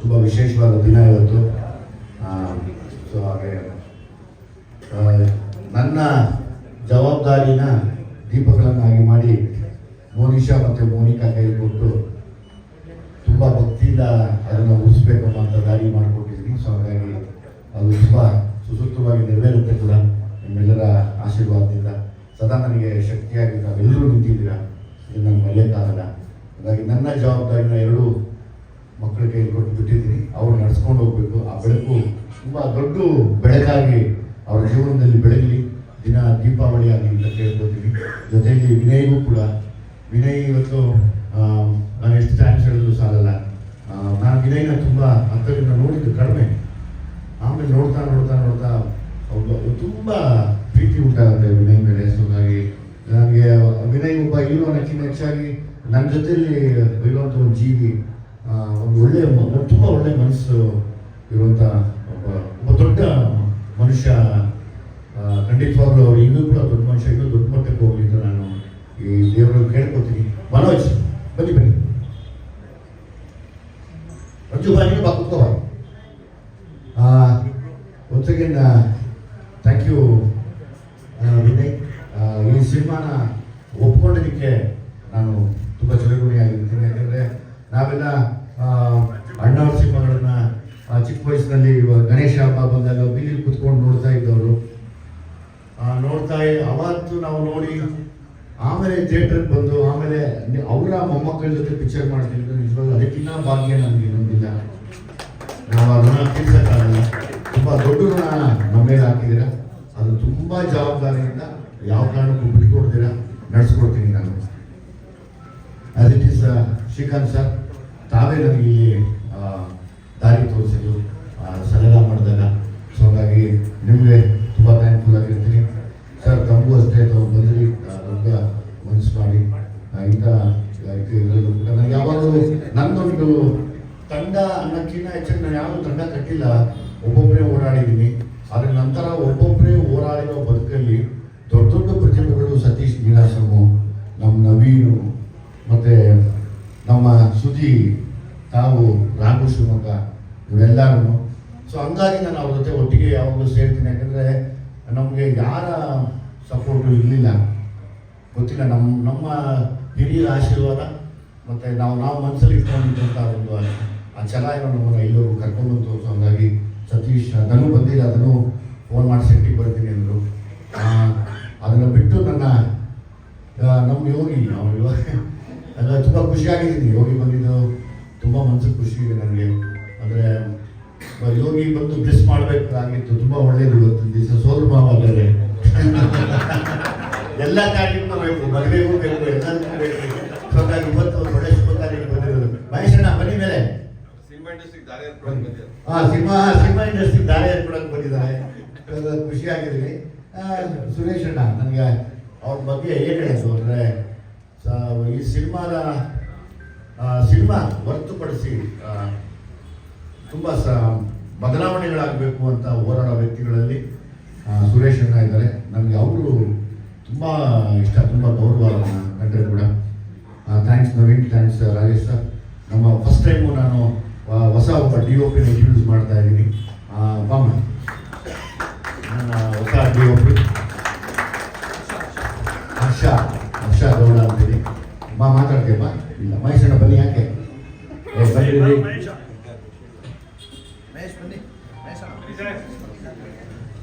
ತುಂಬ ವಿಶೇಷವಾದ ದಿನ ಇವತ್ತು. ಸೊ ಹಾಗೆ ನನ್ನ ಜವಾಬ್ದಾರಿನ ದೀಪಗಳನ್ನಾಗಿ ಮಾಡಿ ಮೋನಿಶಾ ಮತ್ತು ಮೋನಿಕಾ ಕೈಲಿ ಕೊಟ್ಟು ತುಂಬ ಭಕ್ತಿಯಿಂದ ಅದನ್ನು ಉಳಿಸ್ಬೇಕು ಅಂತ ದಾರಿ ಮಾಡಿಕೊಟ್ಟಿದ್ದೀನಿ. ಸೊ ಹಾಗಾಗಿ ಅದು ತುಂಬ ಸುಸೂತ್ರವಾಗಿ ನೆರವೇರುತ್ತೆ ಕೂಡ ನಿಮ್ಮೆಲ್ಲರ ಆಶೀರ್ವಾದದಿಂದ. ಸದಾ ನನಗೆ ಶಕ್ತಿಯಾಗಿ ನಾವೆಲ್ಲರೂ ನಿಂತಿದ್ದೀರಾ, ಇದು ನನ್ನ ಮರೆಯೋಕ್ಕಾಗಲ್ಲ. ಹಾಗಾಗಿ ನನ್ನ ಜವಾಬ್ದಾರಿನ ಎರಡೂ ಮಕ್ಕಳ ಕೈಲಿ ಕೊಟ್ಟು ಬಿಟ್ಟಿದ್ದೀನಿ. ಅವ್ರು ನಡ್ಸ್ಕೊಂಡು ಹೋಗ್ಬೇಕು. ಆ ಬೆಳಕು ತುಂಬ ದೊಡ್ಡ ಬೆಳಕಾಗಿ ಅವರ ಜೀವನದಲ್ಲಿ ಬೆಳಗಲಿ, ದಿನ ದೀಪಾವಳಿ ಆಗಲಿ ಅಂತ ಕೇಳ್ಕೊತೀನಿ. ಜೊತೆಯಲ್ಲಿ ವಿನಯ್ಗೂ ಕೂಡ, ವಿನಯ್ ಇವತ್ತು ನಾನು ಎಷ್ಟು ಥ್ಯಾಂಕ್ಸ್ ಹೇಳಿದ್ರು ಸಾಲಲ್ಲ. ನಾನು ವಿನಯ್ನ ತುಂಬ ಹತ್ತರಿಂದ ನೋಡಿದ್ದು ಕಡಿಮೆ, ಆಮೇಲೆ ನೋಡ್ತಾ ನೋಡ್ತಾ ನೋಡ್ತಾ ಅವ್ರು ತುಂಬ ಪ್ರೀತಿ ಉಂಟಾಗುತ್ತೆ ವಿನಯ್ ಮೇಲೆ. ಸೊ ಹಾಗಾಗಿ ನನಗೆ ವಿನಯ್ ಒಬ್ಬ ಹೀರೋ ಅನ್ನೋಕ್ಕಿಂತ ಹೆಚ್ಚಾಗಿ ನನ್ನ ಜೊತೆಯಲ್ಲಿ ಇರುವಂಥ ಒಂದು ಜೀವಿ, ಒಂದು ಒಳ್ಳೆ ತುಂಬ ಒಳ್ಳೆ ಮನಸ್ಸು ಇರುವಂಥ ಒಬ್ಬ ದೊಡ್ಡ ಮನುಷ್ಯ. ಖಂಡಿತವಾಗ್ಲೂ ಅವ್ರು ಈಗಲೂ ಕೂಡ ದೊಡ್ಡ ಮನುಷ್ಯ, ಇನ್ನೂ ದೊಡ್ಡ ಮಟ್ಟಕ್ಕೆ ಹೋಗಲಿ ಅಂತ ನಾನು ಈ ದೇವರಲ್ಲಿ ಕೇಳ್ಕೊತೀನಿ. ಮನೋಜ್ ಬನ್ನಿ ಬನ್ನಿ, ರಂಜು ಬಾಯಿ ಬಾ ಕೂತ್ಕೋ. Once again thank you Vinay. ಈ ಸಿನಿಮಾನ ಒಪ್ಕೊಂಡಿದ್ದಕ್ಕೆ ನಾನು ತುಂಬ ಚಿರಋಣಿಯಾಗಿರ್ತೀನಿ. ಯಾಕೆಂದರೆ ನಾವೆಲ್ಲ ಅಣ್ಣವ್ರ ಸಿನಿಮಾಗಳನ್ನ ಚಿಕ್ಕ ವಯಸ್ಸಿನಲ್ಲಿ ಗಣೇಶ ಹಬ್ಬ ಬಂದಾಗ ಬೀಲಿ ಕುತ್ಕೊಂಡು ನೋಡ್ತಾ ಇದ್ದವರು. ಅವತ್ತು ನಾವು ನೋಡಿ ಆಮೇಲೆ ಥಿಯೇಟ್ರಿಗೆ ಬಂದು ಆಮೇಲೆ ಅವರ ಮೊಮ್ಮಕ್ಕಳ ಜೊತೆ ಪಿಕ್ಚರ್ ಮಾಡ್ತಿದ್ರು. ನಿಜವಾಗ್ಲೂ ಅದಕ್ಕಿಂತ ಭಾಗ್ಯ ನನಗೆ ಇನ್ನೊಂದಿಲ್ಲ. ನಾವು ಅದನ್ನ ತೀರ್ಸಕ್ಕಾಗಲ್ಲ. ತುಂಬ ದೊಡ್ಡ ಋಣ ನಮ್ಮ ಮೇಲೆ ಹಾಕಿದ್ದೀರಾ. ಅದು ತುಂಬ ಜವಾಬ್ದಾರಿಯಿಂದ ಯಾವ ಕಾರಣಕ್ಕೂ ಬಿಟ್ಕೊಡ್ತೀರಾ, ನಡೆಸ್ಕೊಡ್ತೀನಿ ನಾನು. As it is Srikanth sir, ತಾವೇ ನನಗೆ ಇಲ್ಲಿ ದಾರಿ ತೋರಿಸಿದ್ರು ಸಲಹೆ ಮಾಡಿದಾಗ. ಸೊ ಹಾಗಾಗಿ ನಿಮಗೆ ತುಂಬ ಥ್ಯಾಂಕ್ಫುಲ್ ಆಗಿರ್ತೀನಿ ಸರ್. ತಮಗೂ ಅಷ್ಟೇ, ತಾವು ಬಂದ್ರಿ ದೊಡ್ಡ ಮನಸ್ಸು ಮಾಡಿ ಇಂಥ ಇದರಲ್ಲೂ ಕೂಡ ನಾನು ಯಾವಾಗಲೂ ನನ್ನೊಂದು ತಂಡ ಅನ್ನೋಕ್ಕಿಂತ ಹೆಚ್ಚಾಗಿ ನಾನು ಯಾವುದು ತಂಡ ಕಟ್ಟಿಲ್ಲ, ಒಬ್ಬೊಬ್ಬರೇ ಓಡಾಡಿದ್ದೀನಿ. ಅದರ ನಂತರ ಒಬ್ಬೊಬ್ಬರೇ ಓಡಾಡಿರೋ ಬದುಕಲ್ಲಿ ದೊಡ್ಡ ದೊಡ್ಡ ಪ್ರತಿಭೆಗಳು, ಸತೀಶ್ ನೀನಾಸಮು, ನಮ್ಮ ನವೀನು, ಮತ್ತು ನಮ್ಮ ಸುಜಿ, ತಾವು, ರಾಘು ಶಿವಮೊಗ್ಗ, ಇವೆಲ್ಲರೂ. ಸೊ ಹಂಗಾಗಿ ನಾನು ಅವ್ರ ಜೊತೆ ಒಟ್ಟಿಗೆ ಯಾವಾಗಲೂ ಸೇರ್ತೀನಿ. ಯಾಕಂದರೆ ನಮಗೆ ಯಾರ ಸಪೋರ್ಟು ಇರಲಿಲ್ಲ, ಗೊತ್ತಿಲ್ಲ. ನಮ್ಮ ಹಿರಿಯರ ಆಶೀರ್ವಾದ ಮತ್ತು ನಾವು ಮನಸ್ಸಲ್ಲಿ ಇಟ್ಕೊಂಡಿದ್ದಂಥ ಒಂದು ಆ ಛಲ ಏನೋ ನಮ್ಮನ್ನು ಎಲ್ಲರೂ ಕರ್ಕೊಂಡ್ಬಂತು. ಸೊ ಹಾಗಾಗಿ ಸತೀಶ್ ನನಗೂ ಬಂದಿಲ್ಲ, ಅದನ್ನು ಫೋನ್ ಮಾಡಿ ಸೆಟ್ಟಿಗೆ ಬರ್ತೀನಿ ಅಂದರು. ಅದನ್ನು ಬಿಟ್ಟು ನಮ್ಮ ಯೋಗಿ ಎಲ್ಲ ತುಂಬ ಖುಷಿಯಾಗಿದ್ದೀನಿ. ಯೋಗಿ ಬಂದಿದ್ದು ತುಂಬ ಮನಸ್ಸಿಗೆ ಖುಷಿ ಇದೆ ನನಗೆ. ಅಂದರೆ ಯೋಗಿ ಬಂದು ಬ್ಲೆಸ್ ಮಾಡಬೇಕಾಗಿತ್ತು, ತುಂಬ ಒಳ್ಳೇದು. ಇವತ್ತು ದಿವಸ ಸೋದರ ಮಾವ ಬೇರೆ ಎಲ್ಲ ಕಾರ್ಯಕ್ಕೂ ಬೇಕು, ಮದುವೆಗೂ ಬೇಕು, ಎಲ್ಲದಕ್ಕೂ ಬೇಕು. ಸೊ ಹಾಗಾಗಿ ಇವತ್ತು ಒಳ್ಳೆ ಶುಭ ಕಾರ್ಯಕ್ಕೆ ಬಂದಿರೋದು. ಮಹೇಶಣ್ಣ ಬನ್ನಿ ಮೇಲೆ. ಸಿನಿಮಾ ಇಂಡಸ್ಟ್ರಿಗೆ ದಾರಿ ಏರ್ಪಡಕ್ಕೆ ಬಂದಿದ್ದಾರೆ. ಖುಷಿಯಾಗಿದ್ದೀನಿ. ಸುರೇಶ್ ಅಣ್ಣ ನನಗೆ ಅವ್ರ ಬಗ್ಗೆ ಏನು ಹೇಳಿದ್ರು ಅಂದರೆ, ಈ ಸಿನಿಮಾ ಹೊರತುಪಡಿಸಿ ತುಂಬ ಬದಲಾವಣೆಗಳಾಗಬೇಕು ಅಂತ ಹೋರಾಡೋ ವ್ಯಕ್ತಿಗಳಲ್ಲಿ ಸುರೇಶ್ ಅಣ್ಣ ಇದ್ದಾರೆ. ನನಗೆ ಅವರು ತುಂಬ ಇಷ್ಟ, ತುಂಬ ಗೌರವ ಕಂಡ್ರೆ ಕೂಡ. Thanks Naveen, thanks Rajesh sir. ನಮ್ಮ ಫಸ್ಟ್ ಟೈಮು ನಾನು ಹೊಸ ಒಬ್ಬ DOP ಇಂಟ್ರೊಡ್ಯೂಸ್ ಮಾಡ್ತಾ ಇದ್ದೀನಿ. ಬಾಮ, ನನ್ನ ಹೊಸ DOP ಹರ್ಷ ಗೌಡ ಅಂತೀನಿ. ಮಾತಾಡ್ತೀಯಪ್ಪ? ಇಲ್ಲ, ಮಹೇಶಣ್ಣ ಬನ್ನಿ. ಯಾಕೆ ಬನ್ನಿ.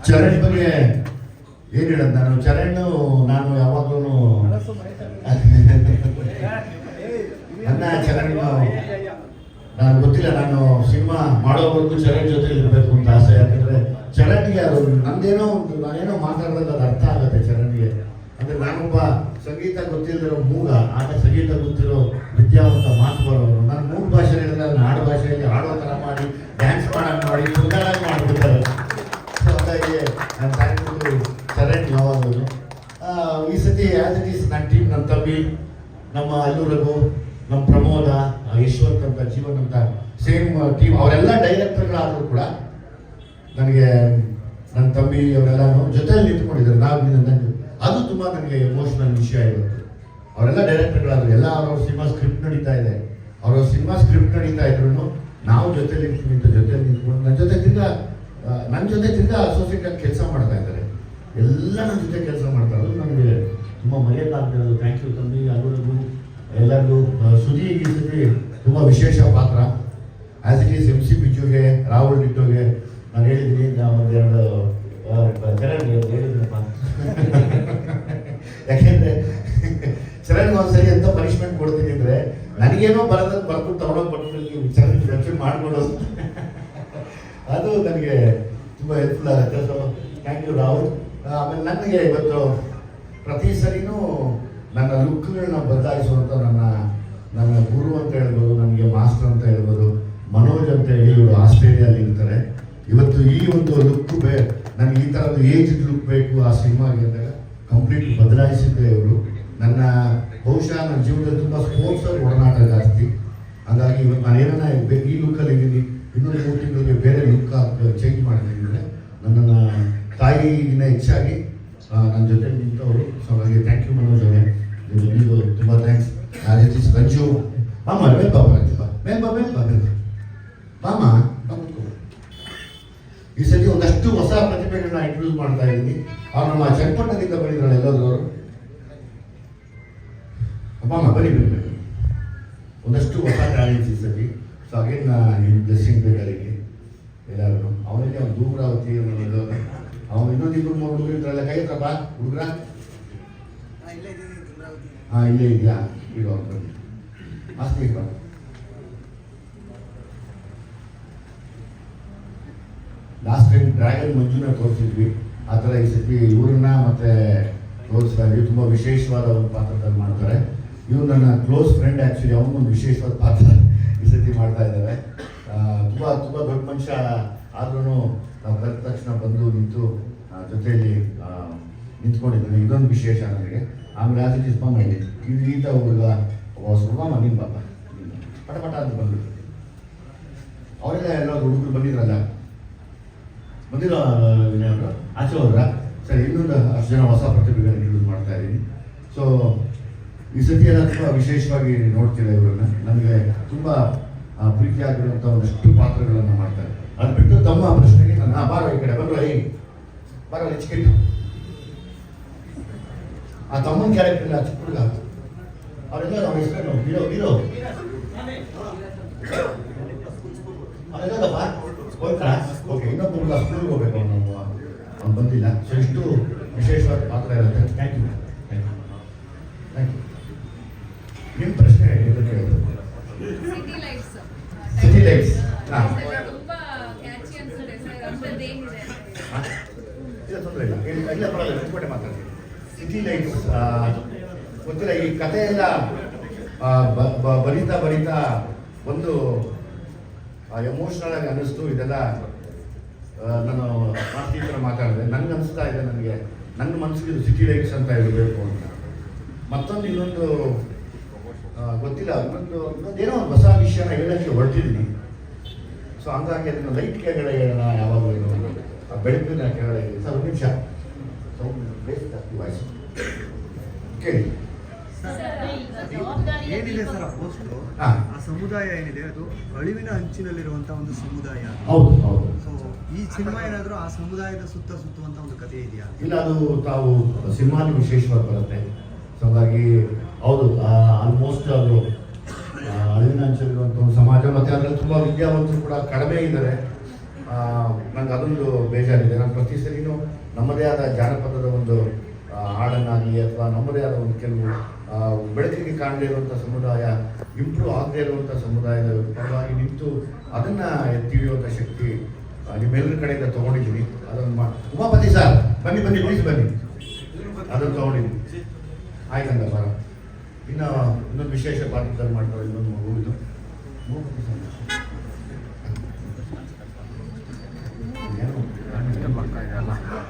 ಚರಣ್ ಬಗ್ಗೆ ಏನು ಹೇಳೋದು ನಾನು ಯಾವಾಗಲೂ ನನ್ನ ಚರಣ್ ನಾನು ಗೊತ್ತಿಲ್ಲ, ನಾನು ಸಿನಿಮಾ ಮಾಡೋವರೆಗೂ ಚರಣ್ ಜೊತೆ ಇರಬೇಕು ಅಂತ ಆಸೆ. ಯಾಕಂದರೆ ಚರಣ್ಗೆ ಅದು ನಾನೇನೋ ಮಾತಾಡಿದಾಗ ಅದು ಅರ್ಥ ಆಗುತ್ತೆ ಚರಣ್ಗೆ. ಅಂದರೆ ನಾನೊಬ್ಬ ಸಂಗೀತ ಗೊತ್ತಿಲ್ಲದಿರೋ ಮೂಗ, ಆಗ ಸಂಗೀತ ಗೊತ್ತಿರೋ ವಿದ್ಯಾವಂತ ಮಾತು ಬರೋರು. ನಾನು 3 ಭಾಷೆ ಹೇಳಿದ್ರೆ ಅದನ್ನ 6 ಭಾಷೆಯಲ್ಲಿ ಆಡೋ ಥರ ಮಾಡಿ, ಡ್ಯಾನ್ಸ್ ಮಾಡೋಂಗೆ ಮಾಡಿ, ಸುಂದರಾಗಿ ಮಾಡಿಬಿಡ್ತಾರೆ. ಸೊ ಹಾಗಾಗಿ ನಾನು ಥ್ಯಾಂಕ್ಫುಲ್ ಚರಣ್ ಯಾವಾಗಲೂ. ಈ ಸತಿ ಆ್ಯಸ್ ಇಟ್ ಈಸ್ ನನ್ನ ಟೀಮ್, ನಮ್ಮ ತಮ್ಮಿ, ನಮ್ಮ ಅಲ್ಲೂರಗು, ನಮ್ಮ ಪ್ರಮೋದ, ಯಶವಂತ್ ಅಂತ, ಜೀವನ್ ಅಂತ ಸೇಮ್ ಟೀಮ್. ಅವರೆಲ್ಲ ಡೈರೆಕ್ಟರ್ಗಳಾದರೂ ಕೂಡ ನನಗೆ ನನ್ನ ತಮ್ಮಿ ಅವರೆಲ್ಲನೂ ಜೊತೆಯಲ್ಲಿ ನಿಂತ್ಕೊಂಡಿದ್ದಾರೆ. ನಾವು ಅದು ತುಂಬ ನನಗೆ ಎಮೋಷನಲ್ ವಿಷಯ ಇವತ್ತು. ಅವರೆಲ್ಲ ಡೈರೆಕ್ಟರ್ಗಳಾದ್ರು, ಎಲ್ಲ ಅವ್ರವ್ರ ಸಿನಿಮಾ ಸ್ಕ್ರಿಪ್ಟ್ ನಡೀತಾ ಇದೆ. ಅವ್ರವ್ರ ಸಿನಿಮಾ ಸ್ಕ್ರಿಪ್ಟ್ ನಡೀತಾ ಇದ್ರು ನಾವು ಜೊತೆಲಿ ಜೊತೆಲಿ ನಿಂತ್ಕೊಂಡು ನನ್ನ ಜೊತೆ ತಿರ್ಗಾ ಅಸೋಸಿಯೇಟ್ ಕೆಲಸ ಮಾಡ್ತಾ ಇದ್ದಾರೆ. ಎಲ್ಲ ನನ್ನ ಜೊತೆ ಕೆಲಸ ಮಾಡ್ತಾರೆ. ನನಗೆ ತುಂಬ ಮರೆಯೋಕ್ಕಾಗ್ತಿರೋದು. ಥ್ಯಾಂಕ್ ಯು ತಂದೆ ಎಲ್ಲರಿಗೂ ಎಲ್ಲರಿಗೂ. ಸುದೀ ಈ ಸತಿ ತುಂಬ ವಿಶೇಷ ಪಾತ್ರ. ಆ್ಯಸ್ ಇಟ್ ಈಸ್ MC ಬಿಜುಗೆ, ರಾಹುಲ್ ಡಿಟ್ಟೋಗೆ ನಾನು ಹೇಳಿದ್ದೀನಿ. ಒಂದೆರಡು ಹೇಳಿದ್ನಪ್ಪ ಯಾಕೆಂದರೆ ಚರಣ್ಗೆ ಒಂದ್ಸರಿ ಎಂತ ಪನಿಷ್ಮೆಂಟ್ ಕೊಡ್ತೀನಿ ಅಂದರೆ ನನಗೇನೋ ಬರೋದಕ್ಕೆ ಬರ್ಕೊಂಡು ತಗೊಂಡೋಗಿ ಕೊಟ್ಟು ಚರಣ್ ರಕ್ಷಣೆ ಮಾಡಿಕೊಡೋದು. ಅದು ನನಗೆ ತುಂಬ ಹೆಲ್ಪ್ಫುಲ್ ಆಗುತ್ತೆ. So thank you Rahul. ಆಮೇಲೆ ನನಗೆ ಇವತ್ತು ಪ್ರತಿ ಸರಿನೂ ನನ್ನ ಲುಕ್ಗಳನ್ನ ಬದಲಾಯಿಸುವಂಥ ನನ್ನ ಗುರು ಅಂತ ಹೇಳ್ಬೋದು, ನನಗೆ ಮಾಸ್ಟರ್ ಅಂತ ಹೇಳ್ಬೋದು, ಮನೋಜ್ ಅಂತ ಹೇಳಿ ಇವರು ಆಸ್ಟ್ರೇಲಿಯಲ್ಲಿ ಇರ್ತಾರೆ. ಇವತ್ತು ಈ ಒಂದು ಲುಕ್ ನನಗೆ ಈ ಥರದ್ದು ಏಜ್ ಲುಕ್ ಬೇಕು ಆ ಸಿನಿಮಾಗೆ ಅಂದಾಗ ಕಂಪ್ಲೀಟ್ ಬದಲಾಯಿಸಿದ್ದೆ ಇವರು. ಬಹುಶಃ ನನ್ನ ಜೀವನದಲ್ಲಿ ತುಂಬ ಸ್ಪೋರ್ಟ್ಸಲ್ಲಿ ಒಡನಾಟ ಜಾಸ್ತಿ. ಹಾಗಾಗಿ ಇವತ್ತು ನಾನು ಏನನ್ನ ಈ ಲುಕ್ಕಲ್ಲಿ ಇದ್ದೀನಿ, ಇನ್ನೊಂದು 3 ತಿಂಗಳಿಗೆ ಬೇರೆ ಲುಕ್ ಚೇಂಜ್ ಮಾಡ್ತಿದ್ದರೆ ನನ್ನನ್ನು ತಾಯಿಗಿನ್ನ ಹೆಚ್ಚಾಗಿ ನನ್ನ ಜೊತೆ ನಿಂತವರು. ಸೊ ಹಾಗಾಗಿ ಥ್ಯಾಂಕ್ ಯು ಮನೋಜ್ ಅವರೇ, ನಿಮಗೂ ತುಂಬ ಥ್ಯಾಂಕ್ಸ್. ರಾಜೇಶ್ ರಂಜು ಮಾಮ ಮೇಲ್ ಬಾಬಾ ರಂಜು ಬಾ ಮೇಲ್ ಬಾ ಮಾಮ ಈ ಸತಿ ಒಂದಷ್ಟು ಹೊಸ ಪ್ರತಿಭೆಗಳನ್ನ ಇಂಟ್ರೊಡ್ಯೂಸ್ ಮಾಡ್ತಾ ಇದ್ದೀನಿ. ಅವ್ರು ನಮ್ಮ ಚನ್ನಪಟ್ಟಣದಿಂದ ಬಂದಿದ್ದಾರೆ ಎಲ್ಲರೂ. ಮಾಮ ಬರೀ ಒಂದಷ್ಟು ಹೊಸ ಟ್ಯಾಲೆಂಟ್ಸ್ ಈ ಸತಿ. ಸೊ ಅಗೇನ್ ನಿಮ್ಮ ಬ್ಲೆಸ್ಸಿಂಗ್ ಬೇಕಾರಿಗೆ ಎಲ್ಲರೂ. ಅವನಿಗೆ ಅವ್ನು ದೂರಾವತಿ ಅವನು ಇನ್ನೊಂದಿಬ್ಬರು 3 ಹುಡುಗರು ಇದ್ರಲ್ಲ, ಕೈ ಹತ್ರಪ್ಪ ಹುಡುಗ್ರ. ಹಾಂ ಇಲ್ಲೇ ಇದೆಯಾ ಈಗ ಅವ್ರು ಬನ್ನಿ ಆಸ್ತಿ ಬಾ. ಲಾಸ್ಟ್ ಟೈಮ್ ಡ್ರ್ಯಾಗನ್ ಮಂಜುನ ತೋರಿಸಿದ್ವಿ. ಆ ಥರ ಈ ಸತಿ ಇವ್ರನ್ನ ಮತ್ತೆ ತೋರಿಸ್ತಾ ಇದ್ವಿ. ತುಂಬ ವಿಶೇಷವಾದ ಒಂದು ಪಾತ್ರದಲ್ಲಿ ಮಾಡ್ತಾರೆ. ಇವ್ರು ನನ್ನ ಕ್ಲೋಸ್ ಫ್ರೆಂಡ್. ಆ್ಯಕ್ಚುಲಿ ಅವನೊಂದು ವಿಶೇಷವಾದ ಪಾತ್ರ ಈ ಸತಿ ಮಾಡ್ತಾ ಇದ್ದಾರೆ. ತುಂಬ ದೊಡ್ಡ ಮನುಷ್ಯ ಆದ್ರೂ ನಾವು ಕರೆದ ತಕ್ಷಣ ಬಂದು ನಿಂತು ಜೊತೆಯಲ್ಲಿ ನಿಂತ್ಕೊಂಡಿದ್ದೀನಿ. ಇದೊಂದು ವಿಶೇಷ ನನಗೆ. ಆಮೇಲೆ ಆಸ್ ಇಟ್ ಇಸ್ ಮಾಮ ಇದು ಈತ ಹುಡುಗ ಸುಮಾಮ ನಿಮ್ಮ ಬಾಬಾ ಪಟ ಅಂತ ಬಂದ್ಬಿಟ್ಟು ಅವರೆಲ್ಲ ಎಲ್ಲ ಹುಡುಗರು ಬಂದಿದ್ರಲ್ಲ, ಬಂದಿರೋ ವಿನಯವರು ಆಚೆ ಹೋದ್ರ. ಸರಿ, ಇನ್ನೊಂದು ಅಷ್ಟು ಜನ ಹೊಸ ಪ್ರತಿಭೆಗಳನ್ನು ಇಂಟ್ರೊಡ್ಯೂಸ್ ಮಾಡ್ತಾ ಇದ್ದೀನಿ. ಸೊ ಈ ಸತಿ ಎಲ್ಲ ತುಂಬ ವಿಶೇಷವಾಗಿ ನೋಡ್ತೀರ ಇವರನ್ನ. ನನಗೆ ತುಂಬ ಪ್ರೀತಿ ಆಗಿರುವಂಥ ಒಂದಷ್ಟು ಪಾತ್ರಗಳನ್ನು ಮಾಡ್ತಾರೆ. ಅದು ಬಿಟ್ಟು ತಮ್ಮ ಪ್ರಶ್ನೆಗೆ ನಾನು ಬಾರೋ ಈ ಕಡೆ ಬರೋ ಬಾರೋ ಹೆಚ್ಚಿಗೆ ಆ ತಮ್ಮನ ಕ್ಯಾರೆಕ್ಟರ್ ಇಲ್ಲ, ಚಿಕ್ಕ ಹುಡುಗ ಅವರೆಲ್ಲ ನಾವು ಹೆಸರು ಹೀರೋ ಅವರೆಲ್ಲಪ್ಪ ಹೋಗ್ತಾರ. ಓಕೆ, ಇನ್ನೊಬ್ಬ ಹುಡುಗ ಸ್ಕೂಲ್ಗೆ ಹೋಗ್ಬೇಕು, ಅವ್ನು ಬಂದಿಲ್ಲ. ಸೊ ಇಷ್ಟು ವಿಶೇಷವಾದ ಪಾತ್ರ ಇರುತ್ತೆ. Thank you. ನಿಮ್ಮ ಪ್ರಶ್ನೆ ಇದಕ್ಕೆ ಸಿಟಿ ಲೈಫ್ಸ್ ತೊಂದರೆ ಇಲ್ಲ ಪರವಾಗಿಲ್ಲ, ಮಾತಾಡ್ತೀನಿ. ಸಿಟಿ ಲೈಫ್ಸ್ ಗೊತ್ತಿಲ್ಲ, ಈ ಕಥೆ ಎಲ್ಲ ಬರೀತಾ ಒಂದು ಎಮೋಷ್ನಲ್ ಆಗಿ ಅನ್ನಿಸ್ತು. ಇದೆಲ್ಲ ನಾನು ಮಾಸ್ತಿ ಥರ ಮಾತಾಡಿದೆ. ನನಗೆ ಅನಿಸ್ತಾ ಇದೆ, ನನ್ನ ಮನಸ್ಸಿಗೆ ಇದು ಸಿಟಿ ಲೈಫ್ಸ್ ಅಂತ ಇರಬೇಕು ಅಂತ. ಮತ್ತೊಂದು ಇನ್ನೊಂದು ಗೊತ್ತಿಲ್ಲ, ಇನ್ನೊಂದೇನೋ ಒಂದು ಹೊಸ ವಿಷಯನ ಹೇಳೋಕ್ಕೆ ಹೊರಟಿದ್ದೀನಿ. ಸೊ ಹಂಗಾಗಿ ಅದನ್ನು ಲೈಟ್ ಕೆಳಗಡೆ ಹೇಳೋಣ, ಯಾವಾಗಲೂ ಬೆಳಕಿನ ಕೆಳಗಡೆ. ಸರ್ ಒಂದು ನಿಮಿಷ ವಾಯ್ಸ್ ಕೇಳಿ. ಏನಿದೆ ಸರ್ ಆ ಪೋಸ್ಟು, ಆ ಸಮುದಾಯ ಏನಿದೆ ಅದು ಅಳಿವಿನ ಅಂಚಿನಲ್ಲಿರುವಂತ ಒಂದು ಸಮುದಾಯ. ಹೌದು. ಸೊ ಈ ಸಿನಿಮಾ ಏನಾದರೂ ಆ ಸಮುದಾಯದ ಸುತ್ತುವಂತ ಒಂದು ಕಥೆ ಇದೆಯಾ? ಇಲ್ಲ, ಅದು ತಾವು ಸಿನಿಮಾನು ವಿಶೇಷವಾಗಿ ಬರುತ್ತೆ. ಸೊ ಹಾಗಾಗಿ ಹೌದು, ಆಲ್ಮೋಸ್ಟ್ ಅದು ಅಳಿವಿನ ಅಂಚಲ್ಲಿರುವಂಥ ಒಂದು ಸಮಾಜ. ಮತ್ತು ಅದರಲ್ಲಿ ತುಂಬ ವಿದ್ಯಾವಂತರು ಕೂಡ ಕಡಿಮೆ ಇದ್ದಾರೆ. ನನಗೆ ಅದೊಂದು ಬೇಜಾರಿದೆ. ನಾನು ಪ್ರತಿ ಸರಿನೂ ನಮ್ಮದೇ ಆದ ಜಾನಪದದ ಒಂದು ಹಾಡನ್ನಾಗಲಿ ಅಥವಾ ನಮ್ಮದೇ ಆದ ಒಂದು ಕೆಲವು ಬೆಳಕಿಗೆ ಕಾಣದೇ ಇರುವಂಥ ಸಮುದಾಯ, ಇಂಪ್ರೂವ್ ಆಗದೇ ಇರುವಂಥ ಸಮುದಾಯದ ಪರವಾಗಿ ನಿಂತು ಅದನ್ನು ಎತ್ತಿ ಹಿಡಿಯುವಂಥ ಶಕ್ತಿ ನಿಮ್ಮೆಲ್ಲರ ಕಡೆಯಿಂದ ತೊಗೊಂಡಿದ್ದೀನಿ. ಅದನ್ನು ಉಮಾಪತಿ ಸರ್ ಬನ್ನಿ ಪ್ಲೀಸ್ ಬನ್ನಿ, ಅದನ್ನು ತೊಗೊಂಡಿದ್ದೀನಿ. ಆಯ್ತಂದ ಬರ. ಇನ್ನೊಂದು ವಿಶೇಷ ಪಾತ್ರದಲ್ಲಿ ಮಾಡ್ತಾರೆ. ಇನ್ನೊಂದು ಮಗು ಇದು